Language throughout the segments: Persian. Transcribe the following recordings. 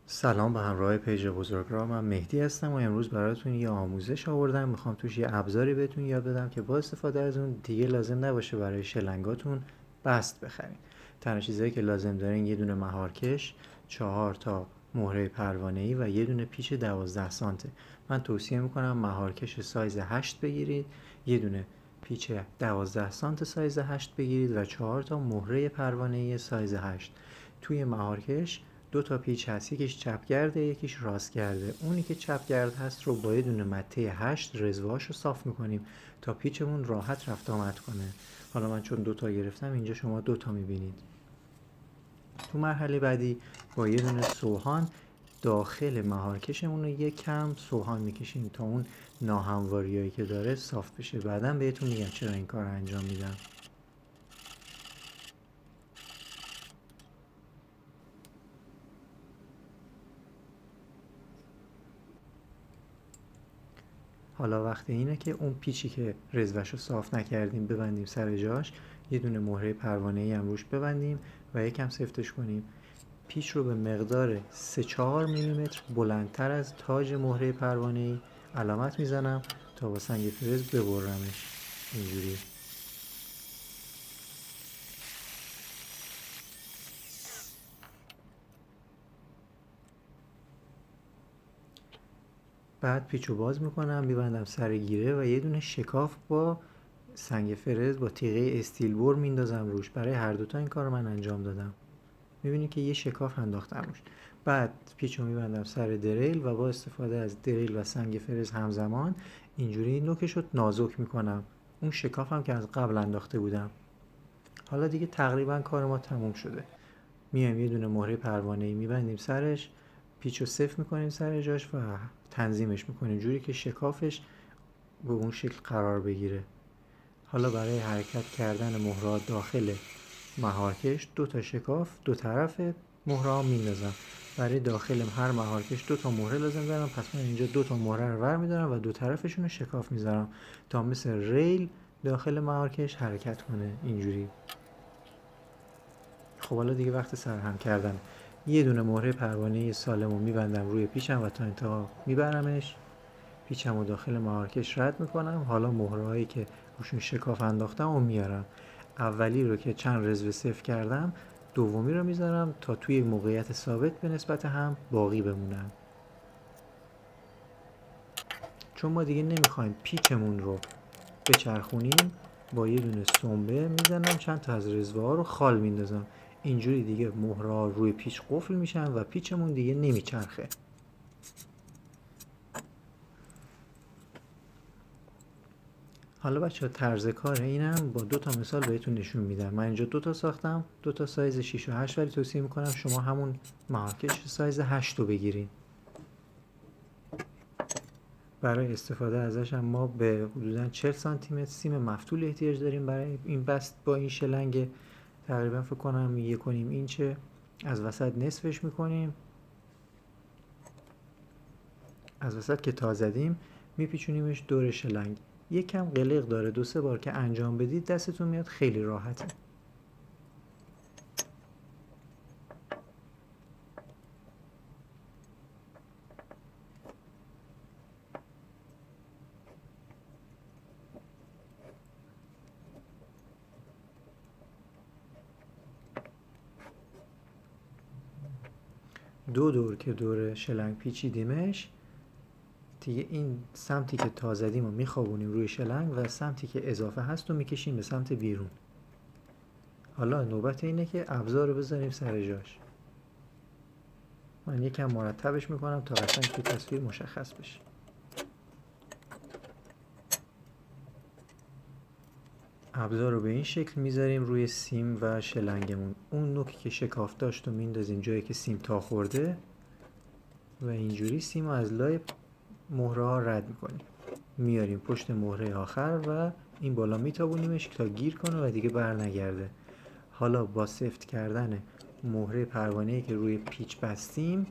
سلام به همراه پیج بزرگراه. من مهدی هستم و امروز براتون یه آموزش آوردم. میخوام توش یه ابزاری بهتون یاد بدم که با استفاده از اون دیگه لازم نباشه برای شلنگاتون بست بخرین. تنها چیزایی که لازم دارین یه دونه مهارکش، 4 تا مهره پروانه‌ای و یه دونه پیچ 12 سانته. من توصیه میکنم مهارکش سایز 8 بگیرید، یه دونه پیچ 12 سانت سایز 8 بگیرید و 4 تا مهره پروانه‌ای سایز 8. توی مهارکش دو تا پیچ هست، یکیش چپگرده یکیش راستگرده. اونی که چپگرد هست رو با یه دونه مته 8 رزوهاش رو صاف میکنیم تا پیچمون راحت رفت آمد کنه. حالا من چون دوتا گرفتم اینجا شما دوتا میبینید. تو مرحله بعدی با یه دونه سوهان داخل مهارکشمون رو یک کم سوهان میکشیم تا اون ناهمواریایی که داره صاف بشه. بعدا بهتون میگم چرا این کار رو انجام میدم. حالا وقت اینه که اون پیچی که رزوش رو صاف نکردیم ببندیم سر جاش، یه دونه مهره پروانه‌ای هم روش ببندیم و یکم سفتش کنیم. پیچ رو به مقدار 3-4 میلیمتر بلندتر از تاج مهره پروانه‌ای علامت میزنم تا با سنگ فرز ببرمش. اینجوری. بعد پیچ رو باز میکنم، میبندم سر گیره و یه دونه شکاف با سنگ فرز با تیغه استیل بور میندازم روش. برای هر دوتا این کار رو من انجام دادم. میبینی که یه شکاف انداختم روش. بعد پیچو میبندم سر دریل و با استفاده از دریل و سنگ فرز همزمان اینجوری نوکش رو نازک میکنم. اون شکاف هم که از قبل انداخته بودم. حالا دیگه تقریبا کار ما تموم شده. میایم یه دونه مهره پروانه‌ای میبندیم سرش، پیچو صفر میکنیم سر جاش و تنظیمش میکنیم جوری که شکافش به اون شکل قرار بگیره. حالا برای حرکت کردن مهره داخل مهارکش دو تا شکاف دو طرف مهره ها میندازم. برای داخل هر مهارکش دو تا مهره لازم دارم، پس من اینجا دو تا مهره رو ور میدارم و دو طرفشون رو شکاف میذارم تا مثل ریل داخل مهارکش حرکت کنه. اینجوری. خب حالا دیگه وقت سرهم کردن. یه دونه مهره پروانه سالم رو میبندم روی پیچم و تا انتها میبرمش. پیچم رو داخل مهارکش رد میکنم. حالا مهره هایی که روشون شکاف انداختم رو میارم. اولی رو که چند رزوه صفر کردم، دومی رو میذارم تا توی موقعیت ثابت به نسبت هم باقی بمونن. چون ما دیگه نمیخوایم پیچمون رو بچرخونیم، با یه دونه سنبه میزنم چند تا از رزوه ها رو خال میندازم. اینجوری دیگه مهره ها روی پیچ قفل میشن و پیچمون دیگه نمیچرخه. حالا بچه ها طرز کار اینم با دو تا مثال بهتون نشون میدم. من اینجا دو تا ساختم، دو تا سایز 6 و 8، ولی توصیه میکنم شما همون مارکش سایز 8 رو بگیرین. برای استفاده ازش هم ما به حدوداً 40 سانتی متر سیم مفتول احتیاج داریم برای این بست با این شلنگ. تقریبا فکر کنم 1.5 اینچه. از وسط نصفش میکنیم، از وسط که تا زدیم میپیچونیمش دور شلنگ. یکم قلق داره، 2-3 بار که انجام بدید دستتون میاد خیلی راحته. دو دور که دور شلنگ پیچیدیمش، دیگه این سمتی که تا زدیم رو میخوابونیم روی شلنگ و سمتی که اضافه هست رو میکشیم به سمت بیرون. حالا نوبت اینه که ابزار رو بذاریم سر جاش. من یکم مرتبش میکنم تا قشنگ تو تصویر مشخص بشه. ابزار رو به این شکل میذاریم روی سیم و شلنگمون. اون نوکی که شکاف داشت رو میندازیم جایی که سیم تا خورده و اینجوری سیم رو از لای مهره ها رد میکنیم. میاریم پشت مهره آخر و این بالا میتابونیمش تا گیر کنه و دیگه بر نگرده. حالا با سفت کردن مهره پروانه‌ای که روی پیچ بستیم،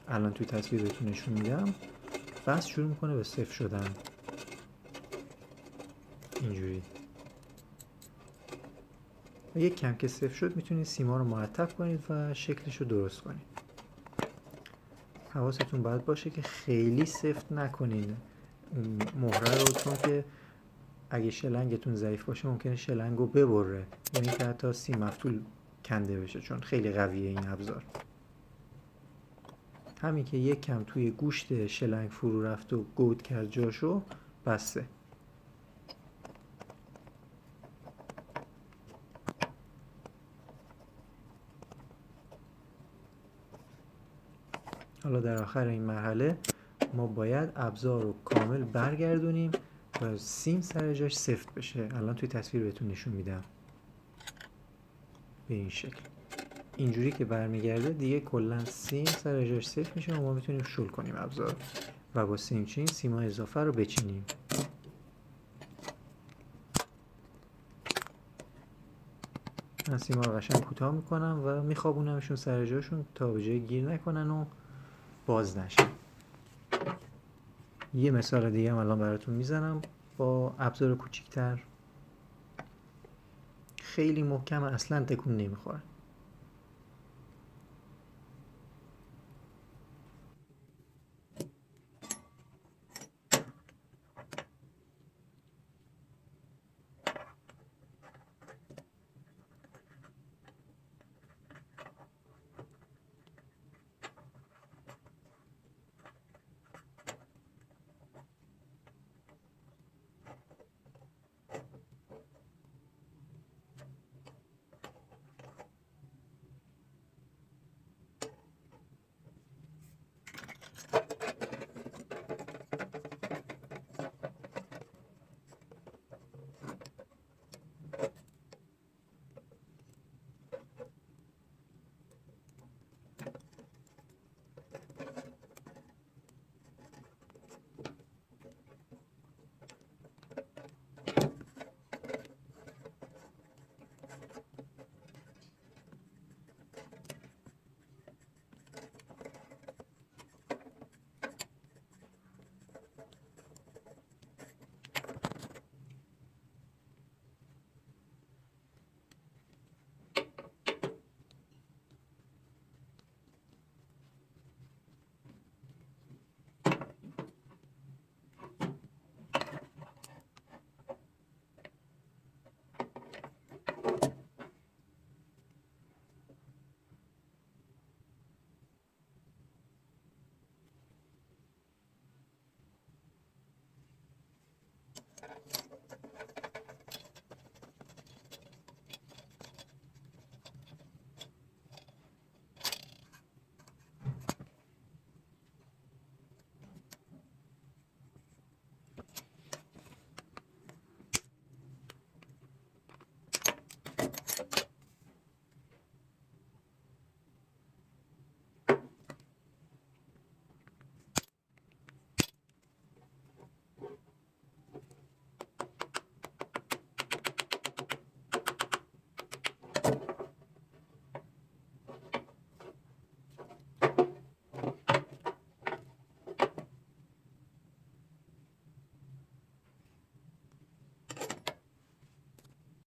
الان توی تصویر بهتون نشون میدم، بس شروع میکنه به صفر شدن. اینجوری. و یک کم که صفر شد میتونید سیما رو مرتب کنید و شکلش رو درست کنید. حواستون باید باشه که خیلی سفت نکنین اون مهره رو، چون که اگه شلنگتون ضعیف باشه ممکنه شلنگ رو ببره، یعنی که حتی سیم مفتول کنده بشه چون خیلی قویه این ابزار. همین که یک کم توی گوشت شلنگ فرو رفت و گود کرد جاشو، بسه. حالا در آخر این مرحله ما باید ابزار رو کامل برگردونیم و سیم سر جاش سفت بشه. الان توی تصویر بهتون نشون میدم به این شکل. اینجوری که برمیگرده دیگه کلا سیم سر جاش سفت میشه و ما میتونیم شل کنیم ابزار و با سیمچین سیمای اضافه رو بچینیم. من سیما رو قشنگ کوتاه میکنم و میخوابونمشون سر جاشون تا به جای گیر نکنن و باز نشن. یه مثال دیگه هم الان براتون میزنم با ابزار کوچیک‌تر. خیلی محکم، اصلا تکون نمیخوره.